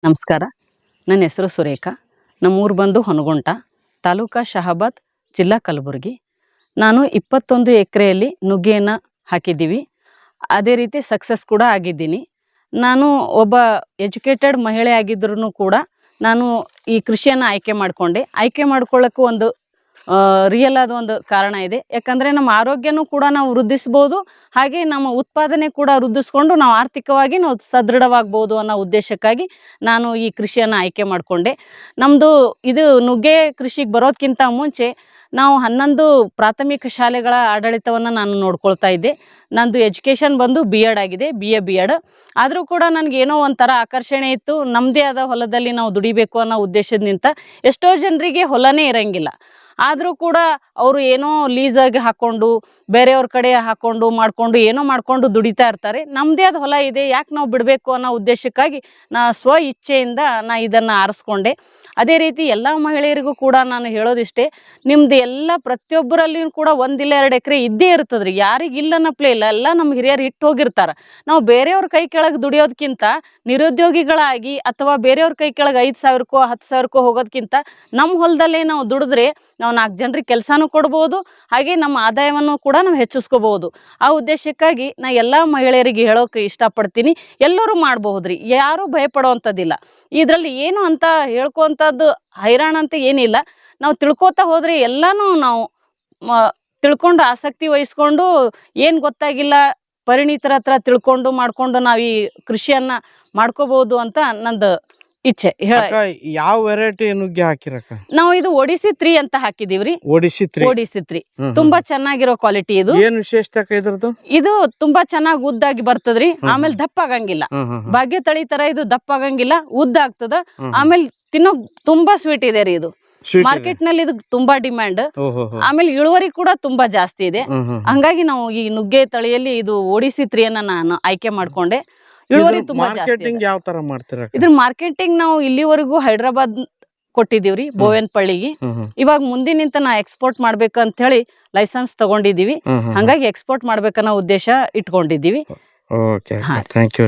ನಮಸ್ಕಾರ. ನನ್ನ ಹೆಸರು ಸುರೇಖಾ. ನಮ್ಮೂರು ಬಂದು ಹೊನಗುಂಟ, ತಾಲೂಕಾ ಶಹಾಬಾದ್, ಜಿಲ್ಲಾ ಕಲಬುರಗಿ. ನಾನು 21 ಎಕರೆಯಲ್ಲಿ ನುಗ್ಗೆಯನ್ನು ಹಾಕಿದ್ದೀವಿ. ಅದೇ ರೀತಿ ಸಕ್ಸಸ್ ಕೂಡ ಆಗಿದ್ದೀನಿ. ನಾನು ಒಬ್ಬ ಎಜುಕೇಟೆಡ್ ಮಹಿಳೆ ಆಗಿದ್ರೂ ಕೂಡ ನಾನು ಈ ಕೃಷಿಯನ್ನು ಆಯ್ಕೆ ಮಾಡ್ಕೊಳ್ಳೋಕ್ಕೂ ಒಂದು ರಿಯಲ್ ಆದ ಒಂದು ಕಾರಣ ಇದೆ. ಯಾಕಂದರೆ ನಮ್ಮ ಆರೋಗ್ಯನೂ ಕೂಡ ನಾವು ವೃದ್ಧಿಸ್ಬೋದು, ಹಾಗೆ ನಮ್ಮ ಉತ್ಪಾದನೆ ಕೂಡ ವೃದ್ಧಿಸ್ಕೊಂಡು ನಾವು ಆರ್ಥಿಕವಾಗಿ ನಾವು ಸದೃಢವಾಗ್ಬೋದು ಅನ್ನೋ ಉದ್ದೇಶಕ್ಕಾಗಿ ನಾನು ಈ ಕೃಷಿಯನ್ನು ಆಯ್ಕೆ ಮಾಡಿಕೊಂಡೆ. ನಮ್ಮದು ಇದು ನುಗ್ಗೆ ಕೃಷಿಗೆ ಬರೋದಕ್ಕಿಂತ ಮುಂಚೆ ನಾವು 11 ಪ್ರಾಥಮಿಕ ಶಾಲೆಗಳ ಆಡಳಿತವನ್ನು ನಾನು ನೋಡ್ಕೊಳ್ತಾ ಇದ್ದೆ. ನಂದು ಎಜುಕೇಷನ್ ಬಂದು BEd ಆಗಿದೆ, BA BEd. ಆದರೂ ಕೂಡ ನನಗೇನೋ ಒಂಥರ ಆಕರ್ಷಣೆ ಇತ್ತು, ನಮ್ಮದೇ ಆದ ಹೊಲದಲ್ಲಿ ನಾವು ದುಡಿಬೇಕು ಅನ್ನೋ ಉದ್ದೇಶದಿಂದ. ಎಷ್ಟೋ ಜನರಿಗೆ ಹೊಲನೇ ಇರೋಂಗಿಲ್ಲ, ಆದರೂ ಕೂಡ ಅವರು ಏನೋ ಲೀಸಾಗಿ ಹಾಕ್ಕೊಂಡು ಬೇರೆಯವ್ರ ಕಡೆ ಮಾಡಿಕೊಂಡು ಏನೋ ಮಾಡಿಕೊಂಡು ದುಡಿತಾ ಇರ್ತಾರೆ. ನಮ್ಮದೇ ಆದ ಹೊಲ ಇದೆ, ಯಾಕೆ ನಾವು ಬಿಡಬೇಕು ಅನ್ನೋ ಉದ್ದೇಶಕ್ಕಾಗಿ ಸ್ವ ಇಚ್ಛೆಯಿಂದ ಇದನ್ನು ಆರಿಸ್ಕೊಂಡೆ. ಅದೇ ರೀತಿ ಎಲ್ಲ ಮಹಿಳೆಯರಿಗೂ ಕೂಡ ನಾನು ಹೇಳೋದಿಷ್ಟೇ, ನಿಮ್ಮದು ಎಲ್ಲ ಪ್ರತಿಯೊಬ್ಬರಲ್ಲಿಯೂ ಕೂಡ 1-2 ಎಕರೆ ಇದ್ದೇ ಇರ್ತದ್ರಿ. ಯಾರಿಗಿಲ್ಲ ಅನ್ನಪ್ಲೇ ಇಲ್ಲ, ಎಲ್ಲ ನಮ್ಮ ಹಿರಿಯರು ಇಟ್ಟು ಹೋಗಿರ್ತಾರೆ. ನಾವು ಬೇರೆಯವ್ರ ಕೈ ಕೆಳಗೆ ದುಡಿಯೋದಕ್ಕಿಂತ ನಿರುದ್ಯೋಗಿಗಳಾಗಿ ಅಥವಾ ಬೇರೆಯವ್ರ ಕೈ ಕೆಳಗೆ 5,000ಕ್ಕೋ 10,000ಕ್ಕೋ ಹೋಗೋದಕ್ಕಿಂತ ನಮ್ಮ ಹೊಲದಲ್ಲೇ ನಾವು ದುಡಿದ್ರೆ ನಾವು 4 ಜನರಿಗೆ ಕೆಲಸನೂ ಕೊಡ್ಬೋದು, ಹಾಗೆ ನಮ್ಮ ಆದಾಯವನ್ನು ಕೂಡ ನಾವು ಹೆಚ್ಚಿಸ್ಕೋಬೋದು. ಆ ಉದ್ದೇಶಕ್ಕಾಗಿ ನಾನು ಎಲ್ಲ ಮಹಿಳೆಯರಿಗೆ ಹೇಳೋಕೆ ಇಷ್ಟಪಡ್ತೀನಿ, ಎಲ್ಲರೂ ಮಾಡಬಹುದ್ರಿ, ಯಾರೂ ಭಯಪಡುವಂಥದ್ದಿಲ್ಲ. ಇದರಲ್ಲಿ ಏನು ಅಂತ ಹೇಳ್ಕೊವಂಥದ್ದು ಹೈರಾಣ ಅಂತ ಏನಿಲ್ಲ. ನಾವು ತಿಳ್ಕೊತಾ ಹೋದರೆ ಎಲ್ಲನೂ ನಾವು ತಿಳ್ಕೊಂಡು ಆಸಕ್ತಿ ವಹಿಸ್ಕೊಂಡು ಏನು ಗೊತ್ತಾಗಿಲ್ಲ ಪರಿಣಿತರ ಹತ್ರ ತಿಳ್ಕೊಂಡು ಮಾಡಿಕೊಂಡು ನಾವು ಈ ಕೃಷಿಯನ್ನು ಮಾಡ್ಕೋಬೋದು ಅಂತ ನಂದು ಇಚ್ಛೆ. ಯಾವ ವೆರೈಟಿ ನುಗ್ಗೆ ಹಾಕಿರಕ್ಕ? ನಾವು ಇದು ಒಡಿಸಿ 3 ಅಂತ ಹಾಕಿದೀವ್ರಿ. ಒಡಿಸಿ 3 ತುಂಬಾ ಚೆನ್ನಾಗಿರೋ ಕ್ವಾಲಿಟಿ ಇದು. ಏನ್ ವಿಶೇಷತೆ ಇದ್ರದ್ದು? ಇದು ತುಂಬಾ ಚೆನ್ನಾಗಿ ಉದ್ದಾಗಿ ಬರ್ತದ್ರಿ, ಆಮೇಲೆ ದಪ್ಪ ಆಗಂಗಿಲ್ಲ. ಭಾಗ್ಯ ತಳಿ ತರ ಇದು ದಪ್ಪ ಆಗಂಗಿಲ್ಲ, ಉದ್ದ ಆಗ್ತದ, ಆಮೇಲೆ ತಿನ್ನೋ ತುಂಬಾ ಸ್ವೀಟ್ ಇದೆ ರೀ. ಇದು ಮಾರ್ಕೆಟ್ ನಲ್ಲಿ ಇದು ತುಂಬಾ ಡಿಮ್ಯಾಂಡ್, ಆಮೇಲೆ ಇಳುವರಿ ಕೂಡ ತುಂಬಾ ಜಾಸ್ತಿ ಇದೆ. ಹಂಗಾಗಿ ನಾವು ಈ ನುಗ್ಗೆ ತಳಿಯಲ್ಲಿ ಇದು ಒಡಿಸಿ 3 ಅನ್ನ ನಾನು ಆಯ್ಕೆ ಮಾಡ್ಕೊಂಡೆ. ಇಳುವರಿ ತುಂಬಾ ಜಾಸ್ತಿ. ಯಾವ ತರ ಮಾಡ್ತೀರಾ ಇದ್ರ ಮಾರ್ಕೆಟಿಂಗ್ ನಾವು ಇಲ್ಲಿವರೆಗೂ ಹೈದರಾಬಾದ್ ಕೊಟ್ಟಿದೀವ್ರಿ, ಬೋವೆನ್ಪಳ್ಳಿಗೆ. ಇವಾಗ ಮುಂದಿನಿಂದ ನಾ ಎಕ್ಸ್ಪೋರ್ಟ್ ಮಾಡ್ಬೇಕಂತ ಹೇಳಿ ಲೈಸೆನ್ಸ್ ತಗೊಂಡಿದೀವಿ. ಹಂಗಾಗಿ ಎಕ್ಸ್ಪೋರ್ಟ್ ಮಾಡ್ಬೇಕನ್ನೋ ಉದ್ದೇಶ ಇಟ್ಕೊಂಡಿದೀವಿ. Okay, thank you.